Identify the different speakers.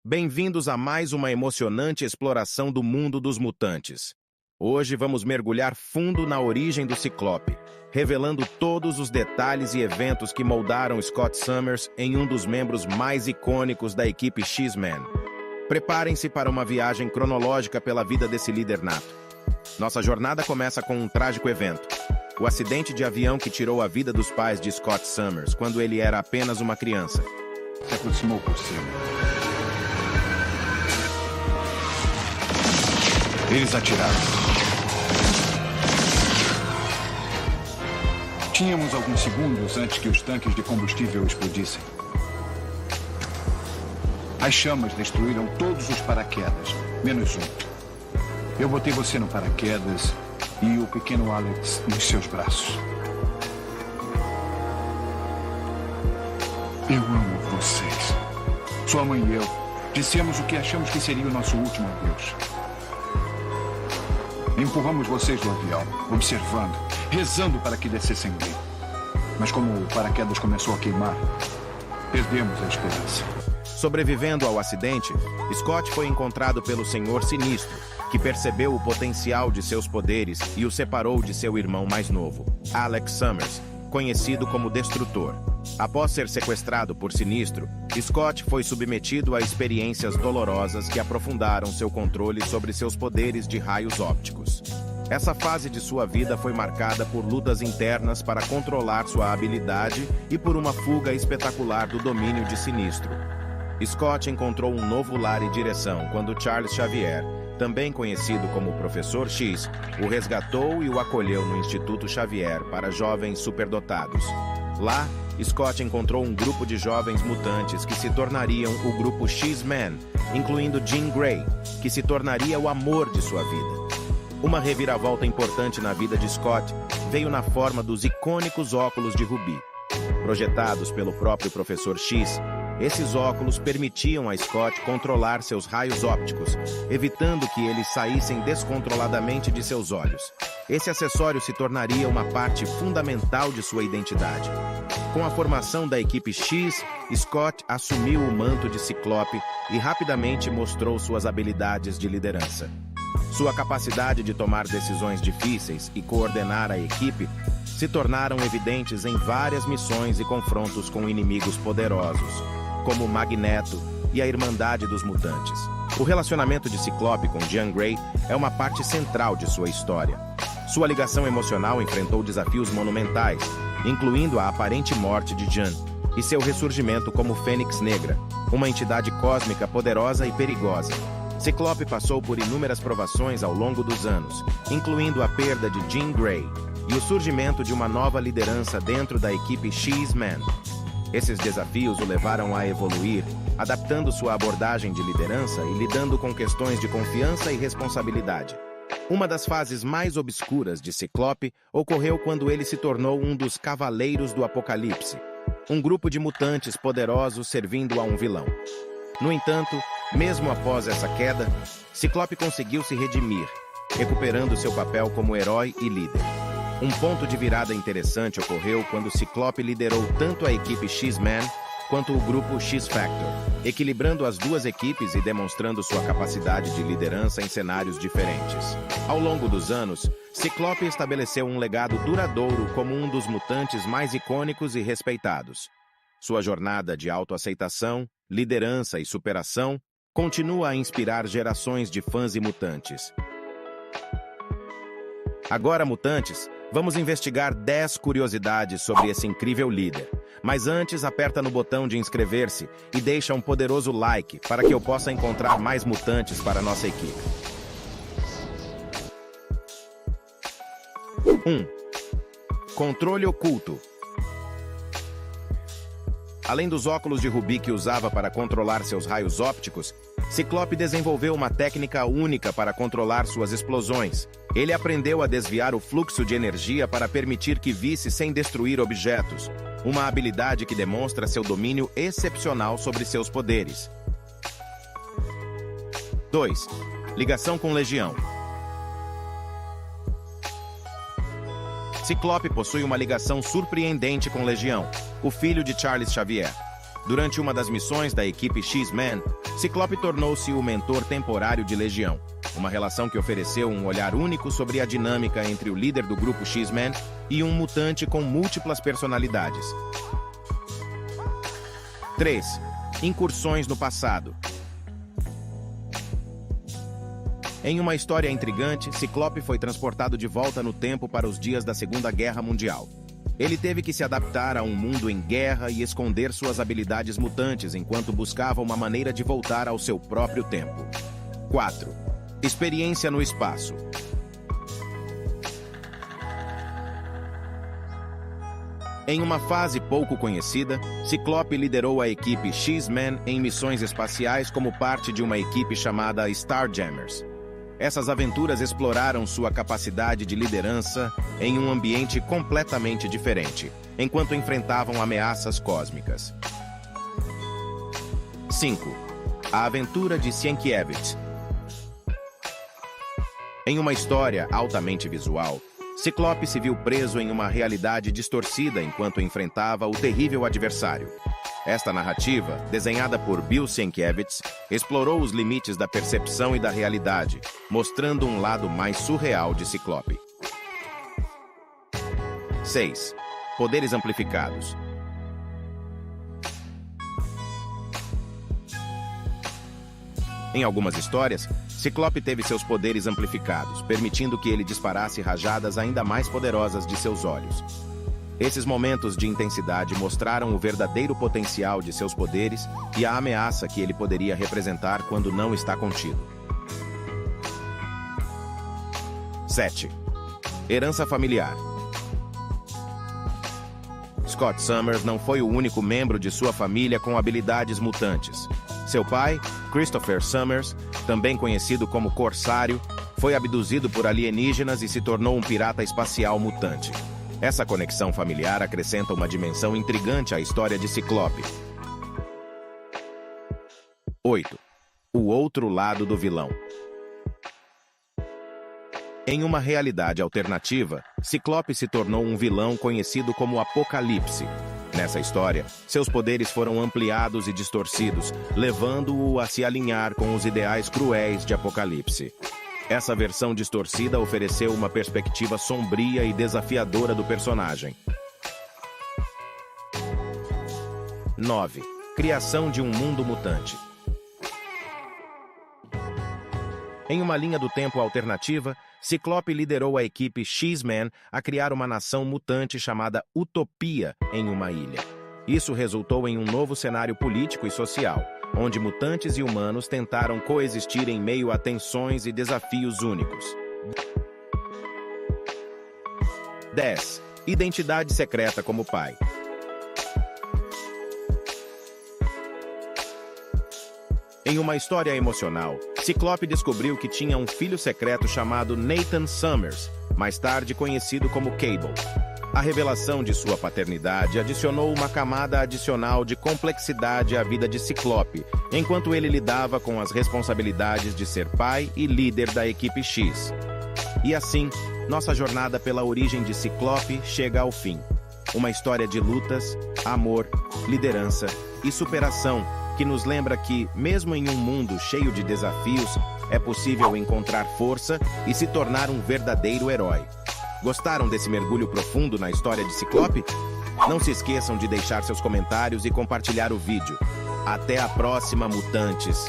Speaker 1: Bem-vindos a mais uma emocionante exploração do mundo dos mutantes. Hoje vamos mergulhar fundo na origem do Ciclope, revelando todos os detalhes e eventos que moldaram Scott Summers em um dos membros mais icônicos da equipe X-Men. Preparem-se para uma viagem cronológica pela vida desse líder nato. Nossa jornada começa com um trágico evento: o acidente de avião que tirou a vida dos pais de Scott Summers quando ele era apenas uma criança.
Speaker 2: Se aproximou por cima. Eles atiraram. Tínhamos alguns segundos antes que os tanques de combustível explodissem. As chamas destruíram todos os paraquedas, menos um. Eu botei você no paraquedas e o pequeno Alex nos seus braços. Eu amo vocês. Sua mãe e eu dissemos o que achamos que seria o nosso último adeus. Empurramos vocês do avião, observando, rezando para que descessem bem. Mas como o paraquedas começou a queimar, perdemos a esperança.
Speaker 1: Sobrevivendo ao acidente, Scott foi encontrado pelo Senhor Sinistro, que percebeu o potencial de seus poderes e o separou de seu irmão mais novo, Alex Summers, conhecido como Destrutor. Após ser sequestrado por Sinistro, Scott foi submetido a experiências dolorosas que aprofundaram seu controle sobre seus poderes de raios ópticos. Essa fase de sua vida foi marcada por lutas internas para controlar sua habilidade e por uma fuga espetacular do domínio de Sinistro. Scott encontrou um novo lar e direção quando Charles Xavier, também conhecido como Professor X, o resgatou e o acolheu no Instituto Xavier para jovens superdotados. Lá, Scott encontrou um grupo de jovens mutantes que se tornariam o grupo X-Men, incluindo Jean Grey, que se tornaria o amor de sua vida. Uma reviravolta importante na vida de Scott veio na forma dos icônicos óculos de Rubi. Projetados pelo próprio Professor X, esses óculos permitiam a Scott controlar seus raios ópticos, evitando que eles saíssem descontroladamente de seus olhos. Esse acessório se tornaria uma parte fundamental de sua identidade. Com a formação da equipe X, Scott assumiu o manto de Ciclope e rapidamente mostrou suas habilidades de liderança. Sua capacidade de tomar decisões difíceis e coordenar a equipe se tornaram evidentes em várias missões e confrontos com inimigos poderosos, como Magneto e a Irmandade dos Mutantes. O relacionamento de Ciclope com Jean Grey é uma parte central de sua história. Sua ligação emocional enfrentou desafios monumentais, incluindo a aparente morte de Jean e seu ressurgimento como Fênix Negra, uma entidade cósmica poderosa e perigosa. Ciclope passou por inúmeras provações ao longo dos anos, incluindo a perda de Jean Grey e o surgimento de uma nova liderança dentro da equipe X-Men. Esses desafios o levaram a evoluir, adaptando sua abordagem de liderança e lidando com questões de confiança e responsabilidade. Uma das fases mais obscuras de Ciclope ocorreu quando ele se tornou um dos Cavaleiros do Apocalipse, um grupo de mutantes poderosos servindo a um vilão. No entanto, mesmo após essa queda, Ciclope conseguiu se redimir, recuperando seu papel como herói e líder. Um ponto de virada interessante ocorreu quando Ciclope liderou tanto a equipe X-Men quanto o grupo X-Factor, equilibrando as duas equipes e demonstrando sua capacidade de liderança em cenários diferentes. Ao longo dos anos, Ciclope estabeleceu um legado duradouro como um dos mutantes mais icônicos e respeitados. Sua jornada de autoaceitação, liderança e superação continua a inspirar gerações de fãs e mutantes. Agora, mutantes, vamos investigar 10 curiosidades sobre esse incrível líder. Mas antes, aperta no botão de inscrever-se e deixa um poderoso like para que eu possa encontrar mais mutantes para nossa equipe. 1. Controle oculto. Além dos óculos de Rubi que usava para controlar seus raios ópticos, Ciclope desenvolveu uma técnica única para controlar suas explosões. Ele aprendeu a desviar o fluxo de energia para permitir que visse sem destruir objetos, uma habilidade que demonstra seu domínio excepcional sobre seus poderes. 2. Ligação com Legião. Ciclope possui uma ligação surpreendente com Legião, o filho de Charles Xavier. Durante uma das missões da equipe X-Men, Ciclope tornou-se o mentor temporário de Legião, uma relação que ofereceu um olhar único sobre a dinâmica entre o líder do grupo X-Men e um mutante com múltiplas personalidades. 3. Incursões no passado. Em uma história intrigante, Ciclope foi transportado de volta no tempo para os dias da Segunda Guerra Mundial. Ele teve que se adaptar a um mundo em guerra e esconder suas habilidades mutantes enquanto buscava uma maneira de voltar ao seu próprio tempo. 4. Experiência no espaço. Em uma fase pouco conhecida, Ciclope liderou a equipe X-Men em missões espaciais como parte de uma equipe chamada Starjammers. Essas aventuras exploraram sua capacidade de liderança em um ambiente completamente diferente, enquanto enfrentavam ameaças cósmicas. 5. A aventura de Sienkiewicz. Em uma história altamente visual, Ciclope se viu preso em uma realidade distorcida enquanto enfrentava o terrível adversário. Esta narrativa, desenhada por Bill Sienkiewicz, explorou os limites da percepção e da realidade, mostrando um lado mais surreal de Ciclope. 6. Poderes amplificados. Em algumas histórias, Ciclope teve seus poderes amplificados, permitindo que ele disparasse rajadas ainda mais poderosas de seus olhos. Esses momentos de intensidade mostraram o verdadeiro potencial de seus poderes e a ameaça que ele poderia representar quando não está contido. 7. Herança familiar. Scott Summers não foi o único membro de sua família com habilidades mutantes. Seu pai, Christopher Summers, também conhecido como Corsário, foi abduzido por alienígenas e se tornou um pirata espacial mutante. Essa conexão familiar acrescenta uma dimensão intrigante à história de Ciclope. 8. O outro lado do vilão. Em uma realidade alternativa, Ciclope se tornou um vilão conhecido como Apocalipse. Nessa história, seus poderes foram ampliados e distorcidos, levando-o a se alinhar com os ideais cruéis de Apocalipse. Essa versão distorcida ofereceu uma perspectiva sombria e desafiadora do personagem. 9. Criação de um mundo mutante. Em uma linha do tempo alternativa, Ciclope liderou a equipe X-Men a criar uma nação mutante chamada Utopia em uma ilha. Isso resultou em um novo cenário político e social, onde mutantes e humanos tentaram coexistir em meio a tensões e desafios únicos. 10. Identidade secreta como pai. Em uma história emocional, Ciclope descobriu que tinha um filho secreto chamado Nathan Summers, mais tarde conhecido como Cable. A revelação de sua paternidade adicionou uma camada adicional de complexidade à vida de Ciclope, enquanto ele lidava com as responsabilidades de ser pai e líder da equipe X. E assim, nossa jornada pela origem de Ciclope chega ao fim. Uma história de lutas, amor, liderança e superação que nos lembra que, mesmo em um mundo cheio de desafios, é possível encontrar força e se tornar um verdadeiro herói. Gostaram desse mergulho profundo na história de Ciclope? Não se esqueçam de deixar seus comentários e compartilhar o vídeo. Até a próxima, mutantes!